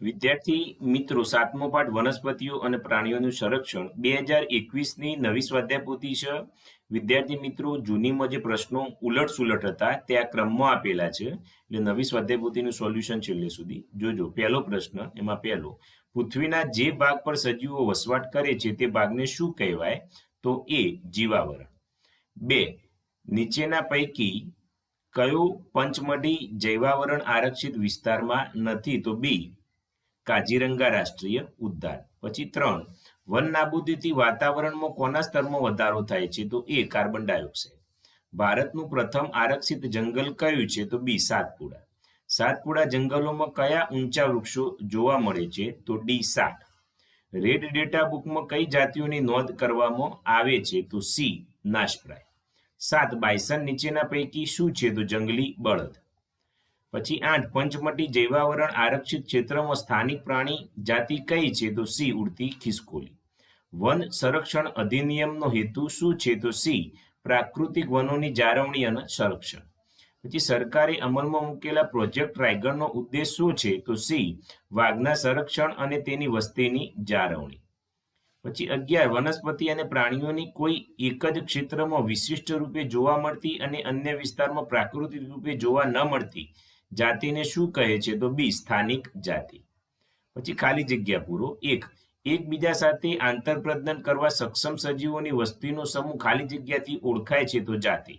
વિદ્યાર્થી મિત્રો, સાતમો પાઠ વનસ્પતિઓ અને પ્રાણીઓનું સંરક્ષણ 2021ની નવી સ્વાધ્યાય પોથી છે. વિદ્યાર્થી મિત્રો, જૂનીમાં જે પ્રશ્નો ઉલટ-સુલટ હતા તે આ ક્રમમાં આપેલા છે, એટલે નવી સ્વાધ્યાય પોથીનું સોલ્યુશન છેલ્લે સુધી જોજો. પહેલો પ્રશ્ન, એમાં પહેલો, પૃથ્વીના જે ભાગ પર સજીવો વસવાટ કરે છે તે ભાગને શું કહેવાય? તો એ જીવાવરણ. 2, નીચેના પૈકી કયો પંચમઢી જૈવાવરણ આરક્ષિત વિસ્તારમાં નથી? તો બી, કાજીરંગા રાષ્ટ્રીય ઉદ્યાન. પછી 3, વન નાબૂદીથી વાતાવરણમાં કોના સ્તરમાં વધારો થાય છે? તો એ, કાર્બન ડાયોક્સાઇડ. ભારતનું પ્રથમ આરક્ષિત જંગલ કયું છે? તો બી, સાતપુડા. સાતપુડા જંગલોમાં કયા ઊંચા વૃક્ષો જોવા મળે છે? તો ડી, સાગ. રેડ ડેટા બુકમાં કઈ જાતિઓની નોંધ કરવામાં આવે છે? તો સી, નાશપ્રાય. 7, બાયસન નીચેના પૈકી શું છે? તો જંગલી બળદ. પછી 8, પંચમઢી જૈવાવરણ આરક્ષિત ક્ષેત્રમાં સ્થાનિક પ્રાણી જાતિ કઈ છે? તો સી, ઉડતી ખિસકોલી. વન સંરક્ષણ અધિનિયમનો હેતુ શું છે? તો સી, પ્રાકૃતિક વનોની જાળવણી અને સંરક્ષણ. પછી સરકારે અમલમાં મૂકેલા પ્રોજેક્ટ રાયગઢનો ઉદ્દેશ શું છે? તો સી, વાઘના સંરક્ષણ અને તેની વસ્તીની જાળવણી. પછી 11, વનસ્પતિ અને પ્રાણીઓની કોઈ એક જ ક્ષેત્રમાં વિશિષ્ટ રૂપે જોવા મળતી અને અન્ય વિસ્તારમાં પ્રાકૃતિક રૂપે જોવા ન મળતી જાતિને શું કહે છે? તો બી, સ્થાનિક જાતિ. પછી ખાલી જગ્યા પૂરો. 1, એકબીજા સાથે આંતરપ્રજનન કરવા સક્ષમ સજીવોની વસ્તીનો સમૂહ ખાલી જગ્યાથી ઓળખાય છે? તો જાતિ.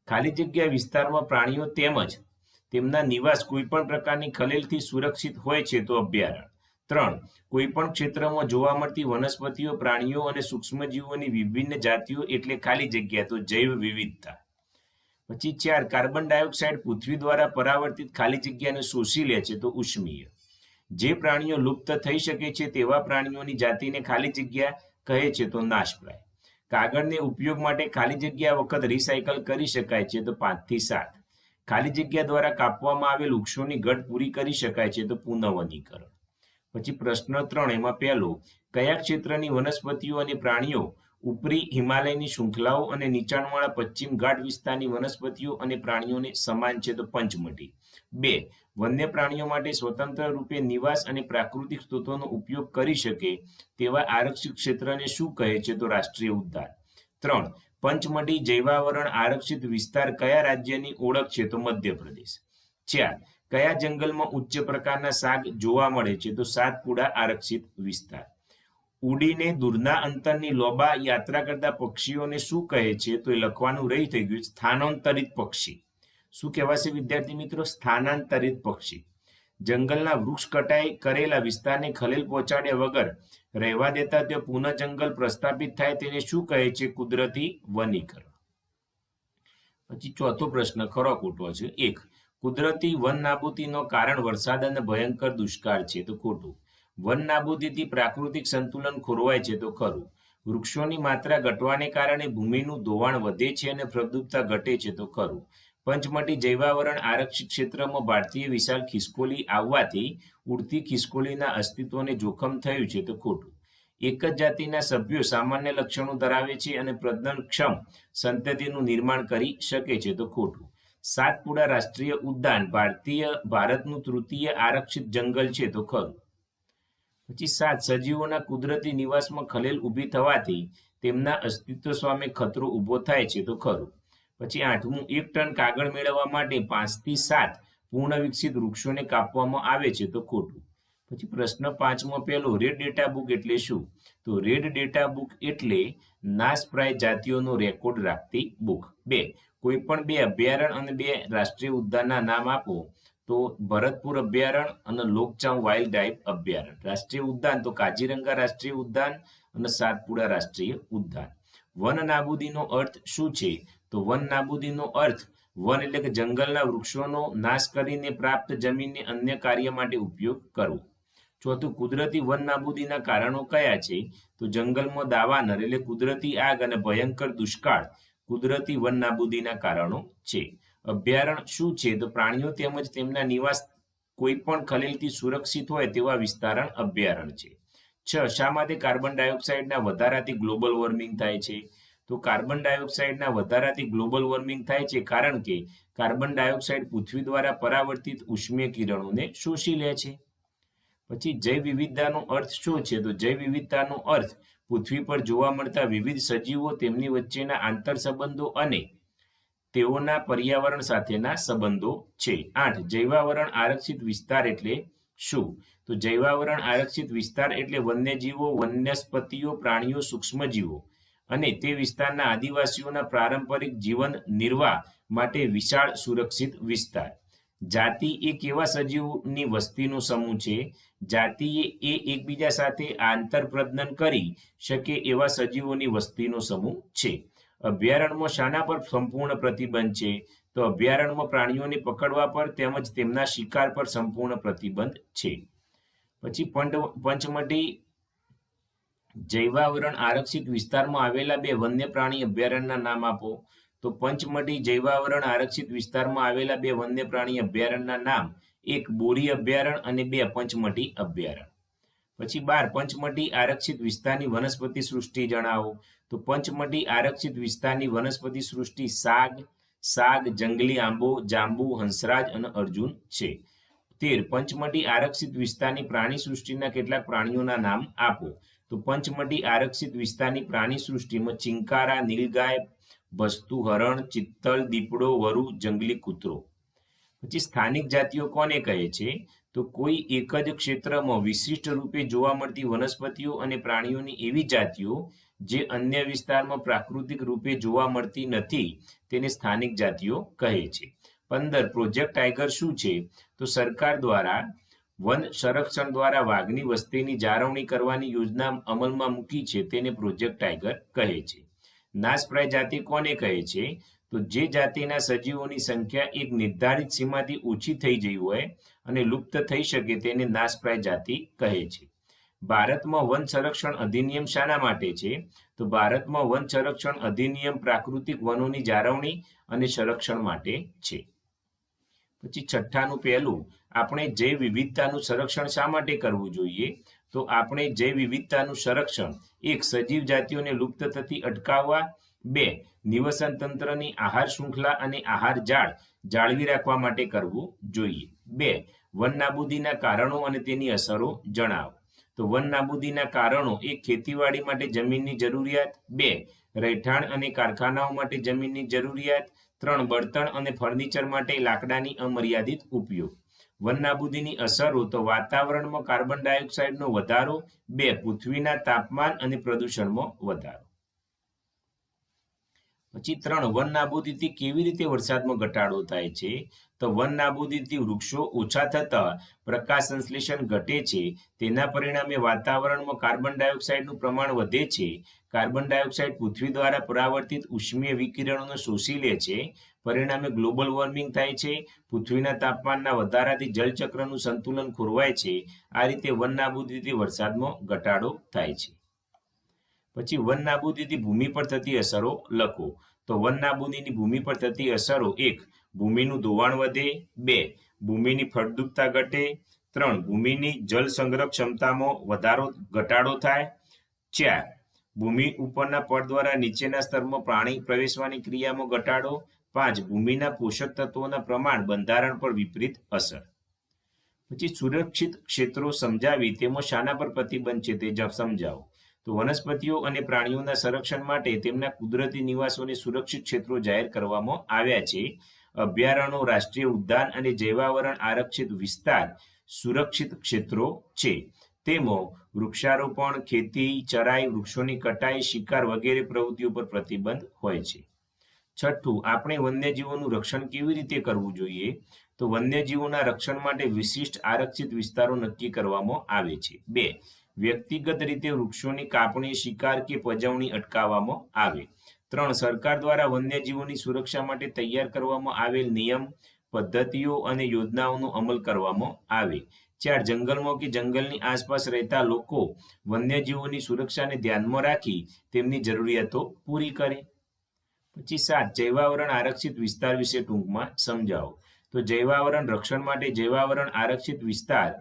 ખાલી જગ્યા વિસ્તારમાં પ્રાણીઓ તેમજ તેમના નિવાસ કોઈ પણ પ્રકારની ખલેલથી સુરક્ષિત હોય છે? તો અભયારણ્ય. 3, કોઈ પણ ક્ષેત્રમાં જોવા મળતી વનસ્પતિઓ, પ્રાણીઓ અને સૂક્ષ્મજીવોની વિભિન્ન જાતિઓ એટલે ખાલી જગ્યા, તો જૈવ વિવિધતા. પછી 4, કાર્બન ડાયોક્સાઇડ પૃથ્વી દ્વારા પરાવર્તિત ખાલી જગ્યાને શોષી લે છે? તો ઉષ્મીય. જે પ્રાણીઓ લુપ્ત થઈ શકે છે તેવા પ્રાણીઓની જાતિને ખાલી જગ્યા કહે છે? તો નાશપ્રાય. કાગળને ઉપયોગ માટે ખાલી જગ્યા વખત રિસાયકલ કરી શકાય છે? તો 5 થી 7. ખાલી જગ્યા દ્વારા કાપવામાં આવેલ વૃક્ષોની ઘટ પૂરી કરી શકાય છે? તો પુનઃવનીકરણ. પછી પ્રશ્ન 3, એમાં પહેલો, કયા ક્ષેત્રની વનસ્પતિઓ અને પ્રાણીઓ ઉપરી હિમાલયની શૃંખલાઓ અને નીચાણવાળા પશ્ચિમ ઘાટ વિસ્તારની વનસ્પતિઓ અને પ્રાણીઓને સમાન છે? તો પંચમઢી. 2, વન્ય પ્રાણીઓ માટે સ્વતંત્ર રૂપે નિવાસ અને પ્રાકૃતિક સ્ત્રોતોનો ઉપયોગ કરી શકે તેવા આરક્ષિત ક્ષેત્રને શું કહે છે? તો રાષ્ટ્રીય ઉદ્યાન. 3, પંચમઢી જૈવાવરણ આરક્ષિત વિસ્તાર કયા રાજ્યની ઓળખ છે? તો મધ્યપ્રદેશ. 4, કયા જંગલમાં ઉચ્ચ પ્રકારના સાગ જોવા મળે છે? તો સાતપુડા આરક્ષિત વિસ્તાર. ઉડીને દૂરના અંતરની લોબા યાત્રા કરતા પક્ષીઓને શું કહે છે? તો એ લખવાનું રહી થઈ ગયું, સ્થાનાંતરિત પક્ષી. શું કહેવાશે વિદ્યાર્થી મિત્રો? સ્થાનાંતરિત પક્ષી. જંગલના વૃક્ષ કટાઈ કરેલા વિસ્તારને ખલેલ પહોંચાડ્યા વગર રહેવા દેતા તે પુનઃ જંગલ પ્રસ્થાપિત થાય તેને શું કહે છે? કુદરતી વનીકરણ. પછી ચોથો પ્રશ્ન ખરો ખોટો છે. 1, કુદરતી વન નાબૂદીનો કારણ વરસાદ અને ભયંકર દુષ્કાળ છે? તો ખોટું. વન નાબૂદીથી પ્રાકૃતિક સંતુલન ખોરવાય છે? તો ખરું. વૃક્ષોની માત્રા ઘટવાને કારણે ભૂમિનું ધોવાણ વધે છે અને ફળદ્રુપતા ઘટે છે? તો ખરું. પંચમઢી જૈવાવરણ આરક્ષિત ક્ષેત્રમાં ભારતીય વિશાળ ખિસકોલી આવવાથી ઉડતી ખિસકોલીના અસ્તિત્વને જોખમ થયું છે? તો ખોટું. એક જ જાતિના સભ્યો સામાન્ય લક્ષણો ધરાવે છે અને પ્રજનનક્ષમ સંતતિનું નિર્માણ કરી શકે છે? તો ખોટું. સાતપુડા રાષ્ટ્રીય ઉદ્યાન ભારતનું તૃતીય આરક્ષિત જંગલ છે? તો ખરું. પછી 7, સજીવોના કુદરતી નિવાસમાં ખલેલ ઊભી થવાથી તેમના અસ્તિત્વ સામે ખતરો ઊભો થાય છે? તો ખરું. પછી 8મું, 1 ટન કાગળ મેળવવા માટે 5 થી 7 પૂર્ણ વિકસિત વૃક્ષોને કાપવામાં આવે છે? તો ખોટું. પછી પ્રશ્ન 5માં પહેલો, રેડ ડેટા બુક એટલે શું? તો રેડ ડેટા બુક એટલે નાશપ્રાય જાતિઓનો રેકોર્ડ રાખતી બુક. 2, કોઈ પણ 2 અભયારણ્ય અને 2 રાષ્ટ્રીય ઉદ્યાનના નામ આપો. તો ભરતપુર અભયારણ્ય અને લોકચાવ વાઇલ્ડ લાઇફ અભયારણ્ય. રાષ્ટ્રીય ઉદ્યાન તો કાજીરંગા રાષ્ટ્રીય ઉદ્યાન અને સાતપુડા રાષ્ટ્રીય ઉદ્યાન. વન નાબૂદીનો અર્થ શું છે? તો વન નાબૂદીનો અર્થ વન એટલે કે જંગલના વૃક્ષોનો નાશ કરીને પ્રાપ્ત જમીનને અન્ય કાર્ય માટે ઉપયોગ કરવો. 4, કુદરતી વન નાબૂદીના કારણો કયા છે? તો જંગલમાં દાવાનળ એટલે કુદરતી આગ અને ભયંકર દુષ્કાળ કુદરતી વન નાબૂદીના કારણો છે. અભયારણ્ય શું છે? તો પ્રાણીઓ તેમજ તેમના નિવાસ કોઈ પણ ખલેલથી સુરક્ષિત હોય તેવા વિસ્તારણ અભયારણ્ય છે. 6, શા માટે કાર્બન ડાયોક્સાઇડના વધારાથી ગ્લોબલ વોર્મિંગ થાય છે? તો કાર્બન ડાયોક્સાઇડના વધારાથી ગ્લોબલ વોર્મિંગ થાય છે કારણ કે કાર્બન ડાયોક્સાઇડ પૃથ્વી દ્વારા પરાવર્તિત ઉષ્મીય કિરણોને શોષી લે છે. પછી જૈવ વિવિધતાનો અર્થ શું છે? તો જૈવ વિવિધતાનો અર્થ પૃથ્વી પર જોવા મળતા વિવિધ સજીવો, તેમની વચ્ચેના આંતર સંબંધો અને તેઓના પર્યાવરણ સાથેના સંબંધો છે. 8. જૈવાવરણ આરક્ષિત વિસ્તાર એટલે શું? તો જૈવાવરણ આરક્ષિત વિસ્તાર એટલે વન્યજીવો, વનસ્પતિઓ, પ્રાણીઓ, સૂક્ષ્મજીવો અને તે વિસ્તારના આદિવાસીઓના પારંપરિક જીવન નિર્વાહ માટે વિશાળ સુરક્ષિત વિસ્તાર. જાતિ એ કેવા સજીવની વસ્તીનો સમૂહ છે? જાતિ એ એકબીજા સાથે આંતરપ્રજનન કરી શકે એવા સજીવોની વસ્તીનો સમૂહ છે. અભયારણ્યમાં શાના પર સંપૂર્ણ પ્રતિબંધ છે? તો અભયારણ્યમાં પ્રાણીઓને પકડવા પર તેમજ તેમના શિકાર પર સંપૂર્ણ પ્રતિબંધ છે. પછી પંચમઢી જૈવાવરણ આરક્ષિત વિસ્તારમાં આવેલા 2 વન્ય પ્રાણી અભયારણ્યના નામ આપો. તો પંચમઢી જૈવાવરણ આરક્ષિત વિસ્તારમાં આવેલા 2 વન્ય પ્રાણી અભયારણ્યના નામ: 1 બોરી અભયારણ્ય અને 2 પંચમઢી અભયારણ્ય. પછી 12 પંચમઢી આરક્ષિત વિસ્તારની વનસ્પતિ સૃષ્ટિ જણાવો. તો પંચમઢી આરક્ષિત વિસ્તારની વનસ્પતિ સૃષ્ટિ સાગ, જંગલી આંબો, જાંબુ, હંસરાજ અને અર્જુન છે. 13 પંચમઢી આરક્ષિત વિસ્તારની પ્રાણી સૃષ્ટિના કેટલાક પ્રાણીઓના નામ આપો. તો પંચમઢી આરક્ષિત વિસ્તારની પ્રાણી સૃષ્ટિમાં ચિંકારા, નીલગાય, ભસ્તુ, હરણ, ચિત્તલ, દીપડો, વરુ, જંગલી કૂતરો. પછી સ્થાનિક જાતિઓ કોને કહે છે? તો કોઈ એક જ ક્ષેત્રમાં વિશિષ્ટ રૂપે જોવા મળતી વનસ્પતિઓ અને પ્રાણીઓની એવી જાતિઓ જે અન્ય વિસ્તારમાં પ્રાકૃતિક રૂપે જોવા મળતી નથી, તેને સ્થાનિક જાતિઓ કહે છે. 15 પ્રોજેક્ટ ટાઈગર શું છે? તો સરકાર દ્વારા વન સંરક્ષણ દ્વારા વાઘની વસ્તીની જાળવણી કરવાની યોજના અમલમાં મૂકી છે, તેને પ્રોજેક્ટ ટાઈગર કહે છે. નાશપ્રાય જાતિ કોને કહે છે? તો જે જાતિના સજીવોની સંખ્યા એક નિર્ધારિત સીમાથી ઓછી થઈ ગઈ હોય અને લુપ્ત થઈ શકે તેને નાશપ્રાય જાતિ કહે છે. ભારતમાં વન સંરક્ષણ અધિનિયમ શાના માટે છે? તો ભારતમાં વન સંરક્ષણ અધિનિયમ પ્રાકૃતિક વનોની જાળવણી અને સંરક્ષણ માટે છે. પછી 6નું પહેલું, આપણે જૈવ વિવિધતાનું સંરક્ષણ શા માટે કરવું જોઈએ? તો આપણે જૈવ વિવિધતાનું સંરક્ષણ 1 સજીવ જાતિઓને લુપ્ત થતી અટકાવવા, 2 નિવસન તંત્રની આહાર શૃંખલા અને આહાર જાળ જાળવી રાખવા માટે કરવું જોઈએ. 2 વન નાબૂદીના કારણો અને તેની અસરો જણાવો. તો વન નાબૂદીના કારણો: 1 ખેતીવાડી માટે જમીનની જરૂરિયાત, 2 રહેઠાણ અને કારખાનાઓ માટે જમીનની જરૂરિયાત, 3 બળતણ અને ફર્નિચર માટે લાકડાની અમર્યાદિત ઉપયોગ. વન નાબૂદીની અસરો: તો વાતાવરણમાં કાર્બન ડાયોક્સાઇડનો વધારો, 2 પૃથ્વીના તાપમાન અને પ્રદૂષણમાં વધારો. પછી 3 વન નાબૂદીથી કેવી રીતે વરસાદમાં ઘટાડો થાય છે? તો વન નાબૂદીથી વૃક્ષો ઓછા થતા પ્રકાશ સંશ્લેષણ ઘટે છે, તેના પરિણામે વાતાવરણમાં કાર્બન ડાયોક્સાઇડનું પ્રમાણ વધે છે. કાર્બન ડાયોક્સાઇડ પૃથ્વી દ્વારા પરાવર્તિત ઉષ્મીય વિકિરણોને શોષી લે છે, પરિણામે ગ્લોબલ વોર્મિંગ થાય છે. પૃથ્વીના તાપમાનના વધારાથી જળચક્રનું સંતુલન ખોરવાય છે. આ રીતે વન નાબૂદીથી વરસાદમાં ઘટાડો થાય છે. પછી વન નાબૂદીથી ભૂમિ પર થતી અસરો લખો. તો વન નાબૂદીની ભૂમિ પર થતી અસરો: 1 ભૂમિનું ધોવાણ વધે, 2 ભૂમિની ફળદ્રુપતા ઘટે, 3 ભૂમિની જળ સંગ્રહ ક્ષમતામાં ઘટાડો થાય, 4 ભૂમિ ઉપરના પડ દ્વારા નીચેના સ્તરમાં પાણી પ્રવેશવાની ક્રિયામાં ઘટાડો, 5 ભૂમિના પોષક તત્વોના પ્રમાણ બંધારણ પર વિપરીત અસર. પછી સુરક્ષિત ક્ષેત્રો સમજાવી તેમાં શાના પર પ્રતિબંધ છે તે સમજાવો. તો વનસ્પતિઓ અને પ્રાણીઓના સંરક્ષણ માટે તેમના કુદરતી નિવાસોને સુરક્ષિત ક્ષેત્રો જાહેર કરવામાં આવ્યા છે. અભયારણ્યો, રાષ્ટ્રીય ઉદ્યાન અને જૈવાવરણ આરક્ષિત વિસ્તાર સુરક્ષિત ક્ષેત્રો છે. તેમાં વૃક્ષારોપણ, ખેતી, ચરાઈ, વૃક્ષોની કટાઈ, શિકાર વગેરે પ્રવૃત્તિઓ પર પ્રતિબંધ હોય છે. 6 આપણે વન્યજીવોનું રક્ષણ કેવી રીતે કરવું જોઈએ? તો વન્યજીવોના રક્ષણ માટે વિશિષ્ટ આરક્ષિત વિસ્તારો નક્કી કરવામાં આવે છે. 2 વ્યક્તિગત રીતે વૃક્ષોની કાપણી, શિકાર કે પજવણી અટકાવવામાં આવે. 3 સરકાર દ્વારા વન્યજીવોની સુરક્ષા માટે તૈયાર કરવામાં આવેલ નિયમ, પદ્ધતિઓ અને યોજનાઓનો અમલ કરવામાં આવે. 4 જંગલમાં કે જંગલની આસપાસ રહેતા લોકો વન્યજીવોની સુરક્ષાને ધ્યાનમાં રાખી તેમની જરૂરિયાતો પૂરી કરે. પછી 7 જૈવાવરણ આરક્ષિત વિસ્તાર વિશે ટૂંકમાં સમજાવો. તો જૈવાવરણ રક્ષણ માટે જૈવાવરણ આરક્ષિત વિસ્તાર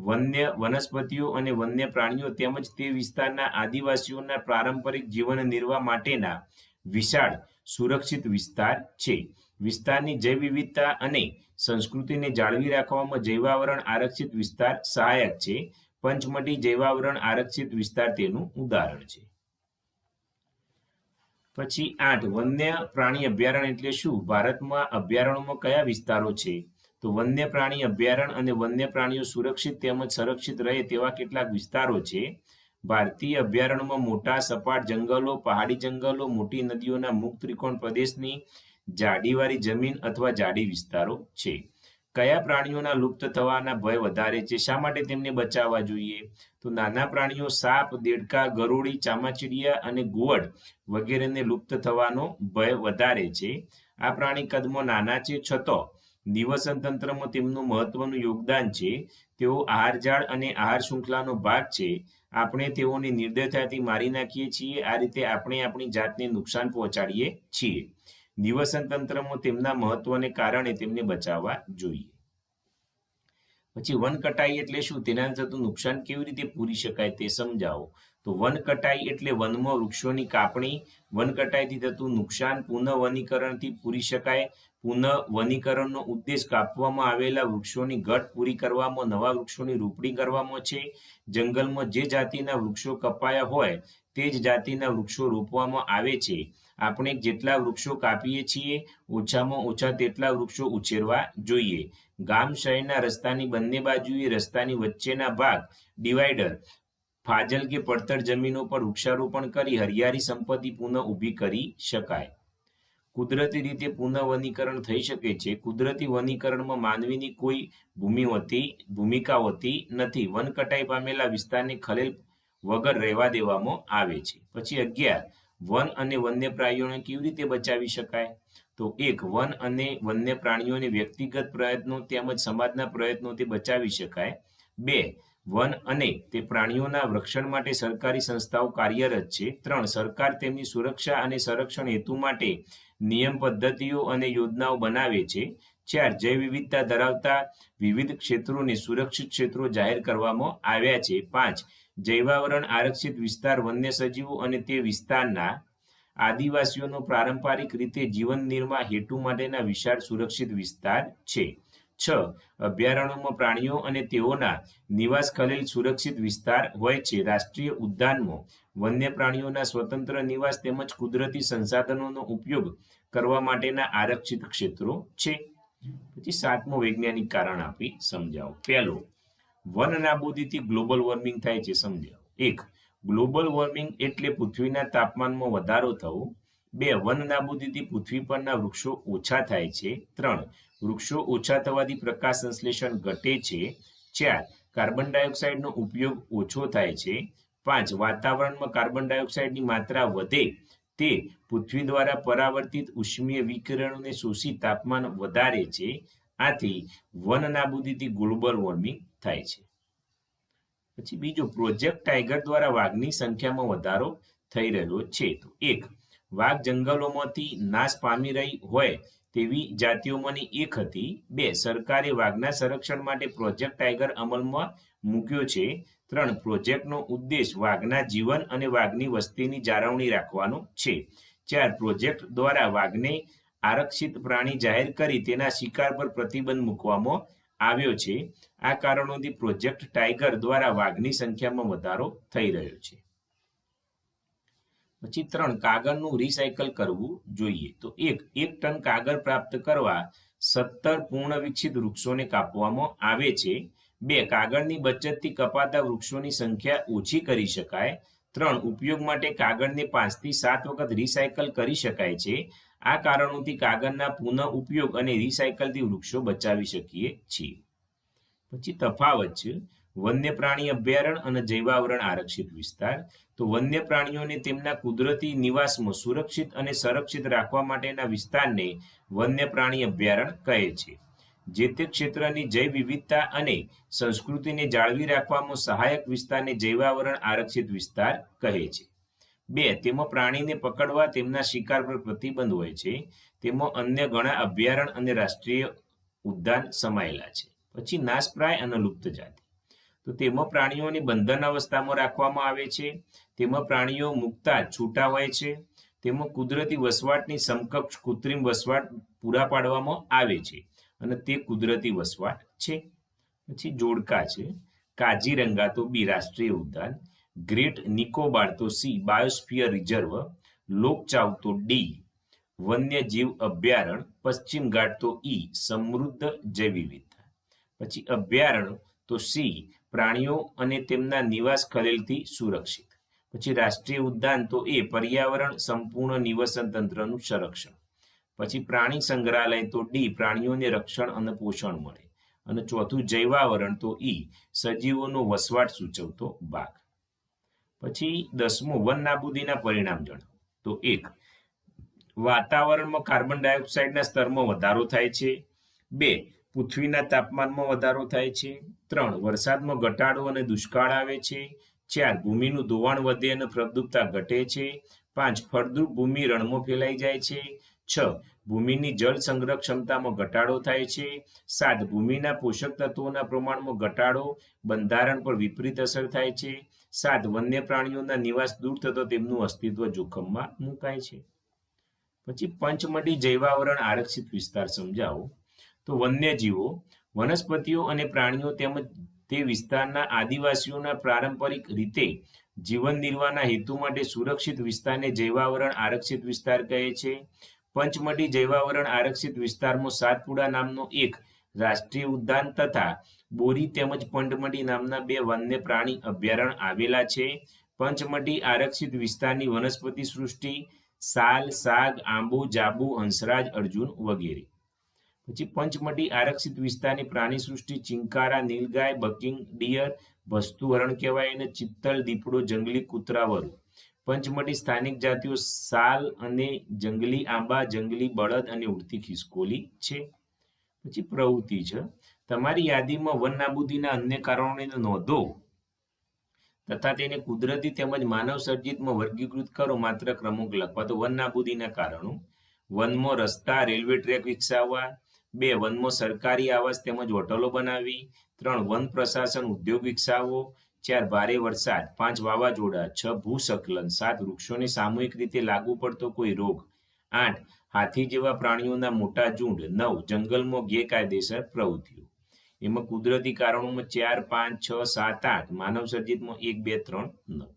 વન્ય વનસ્પતિઓ અને વન્ય પ્રાણીઓ તેમજ તે વિસ્તારના આદિવાસીઓના પારંપરિક જીવન નિર્વાહ માટેના વિશાળ સુરક્ષિત વિસ્તાર છે. વિસ્તારની જૈવ વિવિધતા અને સંસ્કૃતિને જાળવી રાખવામાં જૈવાવરણ આરક્ષિત વિસ્તાર સહાયક છે. પંચમઢી જૈવાવરણ આરક્ષિત વિસ્તાર તેનું ઉદાહરણ છે. પછી 8 વન્ય પ્રાણી અભયારણ્ય એટલે શું? ભારતમાં અભયારણ્યોમાં કયા વિસ્તારો છે? તો વન્ય પ્રાણી અભયારણ્ય અને વન્ય પ્રાણીઓ સુરક્ષિત તેમજ સંરક્ષિત રહે તેવા કેટલાક વિસ્તારો છે. ભારતીય અભયારણ્યમાં મોટા સપાટ જંગલો, પહાડી જંગલો, મોટી નદીઓના મુક્ત ત્રિકોણ પ્રદેશની જાડીવાળી જમીન અથવા જાડી વિસ્તારો છે. કયા પ્રાણીઓના લુપ્ત થવાના ભય વધારે છે? શા માટે તેમને બચાવવા જોઈએ? તો નાના પ્રાણીઓ સાપ, દેડકા, ગરોળી, ચામાચીડિયા અને ઘુવડ વગેરેને લુપ્ત થવાનો ભય વધારે છે. આ પ્રાણી કદમાં નાના છે છતાં નિવસન તંત્રમાં તેમનું મહત્વનું યોગદાન છે. તેઓ આહાર જાળ અને આહાર શૃંખલાનો ભાગ છે. આપણે તેઓને નિર્દયતાથી મારી નાખીએ છીએ. આ રીતે આપણે આપણી જાતને નુકસાન પહોંચાડીએ છીએ. નિવસન તંત્રમાં તેમના મહત્વને કારણે તેમને બચાવવા જોઈએ. પછી વન કટાઈ એટલે શું? તેનાથી થતું નુકસાન કેવી રીતે પૂરી શકાય તે સમજાવો. તો વન કટાઈ એટલે વનમાં વૃક્ષોની કાપણી. વન કટાઈથી થતું નુકસાન પુનઃ વનીકરણથી પૂરી શકાય. પુનઃ વનીકરણનો ઉદ્દેશ કાપવામાં આવેલા વૃક્ષોની ઘટ પૂરી કરવામાં, નવા વૃક્ષોની રોપણી કરવામાં છે. જંગલમાં જે જાતિના વૃક્ષો કપાયા હોય તે જ જાતિના વૃક્ષો રોપવામાં આવે છે. આપણે જેટલા વૃક્ષો કાપીએ છીએ ઓછામાં ઓછા તેટલા વૃક્ષો ઉછેરવા જોઈએ. ગામ શહેરના રસ્તાની બંને બાજુએ રસ્તાની વચ્ચેના ભાગ ડિવાઈડર, ફાજલ કે પડતર જમીનો પર વૃક્ષારોપણ કરી હરિયાળી સંપત્તિ પુનઃ ઊભી કરી શકાય. કુદરતી રીતે પુનઃ વનીકરણ થઈ શકે છે. કુદરતી વનીકરણમાં માનવીની કોઈ ભૂમિકા હોતી નથી. વન કટાઈ પામેલા વિસ્તારને ખલેલ વગર રહેવા દેવામાં આવે છે. પછી 11 વન અને વન્ય પ્રાણીઓને કેવી રીતે બચાવી શકાય? તો 1 વન અને વન્ય પ્રાણીઓને વ્યક્તિગત પ્રયત્નો તેમજ સમાજના પ્રયત્નોથી બચાવી શકાય. 2 વન અને તે પ્રાણીઓના રક્ષણ માટે સરકારી સંસ્થાઓ કાર્યરત છે. 3 સરકાર તેમની સુરક્ષા અને સંરક્ષણ હેતુ માટે નિયમ, પદ્ધતિઓ અને યોજનાઓ બનાવે છે. 4 જૈવ વિવિધતા ધરાવતા વિવિધ ક્ષેત્રોને સુરક્ષિત ક્ષેત્રો જાહેર કરવામાં આવ્યા છે. 5 જૈવાવરણ આરક્ષિત વિસ્તાર વન્ય સજીવો અને તે વિસ્તારના આદિવાસીઓનો પારંપરિક રીતે જીવન નિર્વાહ હેતુ માટેના વિશાળ સુરક્ષિત વિસ્તાર છે. 6 અભયારણ્યોમાં પ્રાણીઓ અને તેઓના નિવાસ ખલેલ સુરક્ષિત વિસ્તાર હોય છે. રાષ્ટ્રીય ઉદ્યાનમાં વન્ય પ્રાણીઓના સ્વતંત્ર નિવાસ તેમજ કુદરતી સંસાધનોનો ઉપયોગ કરવા માટેના આરક્ષિત ક્ષેત્રો છે. પછી 7મું વૈજ્ઞાનિક કારણ આપી સમજાવો. પહેલો, વન નાબૂદીથી ગ્લોબલ વોર્મિંગ થાય છે. સમજાવો. 1 ગ્લોબલ વોર્મિંગ એટલે પૃથ્વીના તાપમાનમાં વધારો થવો. 2 વન નાબૂદીથી પૃથ્વી પરના વૃક્ષો ઓછા થાય છે. 3 વૃક્ષો ઓછા થવાથી પ્રકાશ સંશ્લેષણ ઘટે છે. 4 કાર્બન ડાયોક્સાઇડનો ઉપયોગ ઓછો થાય છે. 5 વાતાવરણમાં કાર્બન ડાયોક્સાઇડની માત્રા વધે તે પૃથ્વી દ્વારા પરાવર્તિત ઉષ્મીય વિકિરણોને શોષી તાપમાન વધારે છે. આથી વન નાબૂદીથી ગ્લોબલ વોર્મિંગ થાય છે. પછી બીજો, પ્રોજેક્ટ ટાઈગર દ્વારા વાઘની સંખ્યામાં વધારો થઈ રહ્યો છે. તો 1 વાઘ જંગલોમાંથી નાશ પામી રહી હોય તેવી જાતિઓમાંની એક હતી. 2 સરકારે વાઘના સંરક્ષણ માટે પ્રોજેક્ટ ટાઈગર અમલમાં મૂક્યો છે. 3 પ્રોજેક્ટનો ઉદ્દેશ વાઘના જીવન અને વાઘની વસ્તીની જાળવણી રાખવાનો છે. 4 પ્રોજેક્ટ દ્વારા વાઘને આરક્ષિત પ્રાણી જાહેર કરી તેના શિકાર પર પ્રતિબંધ મૂકવામાં આવ્યો છે. આ કારણોથી પ્રોજેક્ટ ટાઈગર દ્વારા વાઘની સંખ્યામાં વધારો થઈ રહ્યો છે. પછી 3 કાગળનું રિસાયકલ કરવું જોઈએ. તો 1 ટન કાગળ પ્રાપ્ત કરવા 17 પૂર્ણ વિકસિત વૃક્ષોને કાપવામાં આવે છે. 2 કાગળની બચતથી કપાતા વૃક્ષોની સંખ્યા ઓછી કરી શકાય. 3 ઉપયોગ માટે કાગળને 5 થી 7 વખત રિસાયકલ કરી શકાય છે. આ કારણોથી કાગળના પુનઃ ઉપયોગ અને રિસાયકલથી વૃક્ષો બચાવી શકીએ છીએ. પછી તફાવત છે વન્ય પ્રાણી અભયારણ્ય અને જૈવાવરણ આરક્ષિત વિસ્તાર. તો વન્ય પ્રાણીઓને તેમના કુદરતી નિવાસમાં સુરક્ષિત અને સંરક્ષિત રાખવા માટેના વિસ્તારને વન્ય પ્રાણી અભયારણ્ય કહે છે. જે તે ક્ષેત્રની જૈવ વિવિધતા અને સંસ્કૃતિને જાળવી રાખવામાં સહાયક વિસ્તારને જૈવાવરણ આરક્ષિત વિસ્તાર કહે છે. 2 તેમાં પ્રાણીને પકડવા તેમના શિકાર પર પ્રતિબંધ હોય છે. તેમાં અન્ય ઘણા અભયારણ્ય અને રાષ્ટ્રીય ઉદ્યાન સમાયેલા છે. પછી નાશપ્રાય અને લુપ્ત જાતિ. તો તેમાં પ્રાણીઓને બંધન અવસ્થામાં રાખવામાં આવે છે. તેમાં પ્રાણીઓ મુક્તા છૂટા હોય છે. તેમાં કુદરતી વસવાટની સમકક્ષ કૃત્રિમ વસવાટ પૂરા પાડવામાં આવે છે અને તે કુદરતી વસવાટ છે. પછી જોડકા છે. કાજીરંગા તો બી રાષ્ટ્રીય ઉદ્યાન, ગ્રેટ નિકોબાર તો સી બાયોસ્ફિયર રિઝર્વ, લોકચાવ તો ડી વન્યજીવ અભયારણ્ય, પશ્ચિમ ઘાટ તો ઈ સમૃદ્ધ જૈવ વિવિધતા. પછી અભયારણ્ય તો સી પ્રાણીઓ અને તેમના નિવાસ ખલેલથી સુરક્ષિત. પછી રાષ્ટ્રીય ઉદ્યાન તો એ પર્યાવરણ સંપૂર્ણ નિવસન તંત્રનું સંરક્ષણ. પછી પ્રાણી સંગ્રહાલય તો ડી પ્રાણીઓને રક્ષણ અને પોષણ મળે. અને ચોથું જૈવાવરણ તો ઈ સજીવોનો વસવાટ સૂચવતો ભાગ. પછી 10મું વન નાબૂદીના પરિણામ જણાવો. તો 1, વાતાવરણમાં કાર્બન ડાયોક્સાઇડના સ્તરમાં વધારો થાય છે. 2, પૃથ્વીના તાપમાનમાં વધારો થાય છે. 3, વરસાદમાં ઘટાડો અને દુષ્કાળ આવે છે. 4, ભૂમિનું ધોવાણ વધે અને ફળદ્રુપતા ઘટે છે. 5, ફળદ્રુપ ભૂમિ રણમાં ફેલાઈ જાય છે. 6, ભૂમિની જળ સંગ્રહ ક્ષમતામાં ઘટાડો થાય છે. 7, ભૂમિના પોષક તત્વોના પ્રમાણમાં ઘટાડો, બંધારણ પર વિપરીત અસર થાય છે. 7, વન્ય પ્રાણીઓના નિવાસ દૂર થતો તેમનું અસ્તિત્વ જોખમમાં મુકાય છે. પછી પંચમઢી જૈવાવરણ આરક્ષિત વિસ્તાર સમજાવો. તો વન્યજીવો, વનસ્પતિઓ અને પ્રાણીઓ તેમજ તે વિસ્તારના આદિવાસીઓના પારંપરિક રીતે જીવન નિર્વાહના હેતુ માટે સુરક્ષિત વિસ્તારને જૈવાવરણ આરક્ષિત વિસ્તાર કહે છે. પંચમઢી જૈવાવરણ આરક્ષિત વિસ્તારમાં સાતપુડા નામનો એક રાષ્ટ્રીય ઉદ્યાન તથા બોરી તેમજ પંચમઢી નામના 2 વન્ય પ્રાણી અભયારણ્ય આવેલા છે. પંચમઢી આરક્ષિત વિસ્તારની વનસ્પતિ સૃષ્ટિ સાલ, સાગ, આંબો, જાંબુ, હંસરાજ, અર્જુન વગેરે. પછી પંચમઢી આરક્ષિત વિસ્તારની પ્રાણી સૃષ્ટિ ચિંકારા, નીલગાય, બકિંગ ડિયર, ભસ્તુ હરણ કહેવાય અને ચિત્તલ, દીપડો, જંગલી કૂતરા વરુ. પંચમઢી સ્થાનિક જાતિઓ સાલ અને જંગલી આંબા, જંગલી બળદ અને ઉડતી ખિસકોલી છે. પછી પ્રવૃત્તિ છે. તમારી યાદીમાં વન નાબૂદીના અન્ય કારણોને નોંધો તથા તેને કુદરતી તેમજ માનવ સર્જિતમાં વર્ગીકૃત કરો. માત્ર ક્રમાંક લખવા. તો વન નાબૂદીના કારણો: વનમાં રસ્તા, રેલવે ટ્રેક વિકસાવવા. 2, વનમાં સરકારી આવાસ તેમજ હોટલો બનાવવી. 3, વન પ્રશાસન ઉદ્યોગ વિકસાવવો. 4, ભારે વરસાદ. 5, વાવાઝોડા. 6, ભૂસ્ખલન. 7, વૃક્ષોને સામૂહિક રીતે લાગુ પડતો કોઈ રોગ. 8, હાથી જેવા પ્રાણીઓના મોટા ઝુંડ. 9, જંગલમાં ગેરકાયદેસર પ્રવૃત્તિઓ. એમાં કુદરતી કારણોમાં 4, 5, 6, 7, 8, માનવ સર્જિતમાં 1, 2, 3, 9.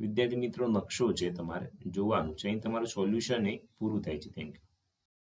વિદ્યાર્થી મિત્રો, નકશો છે તમારે જોવાનું છે. અહીં તમારું સોલ્યુશન પૂરું થાય છે. Thank you.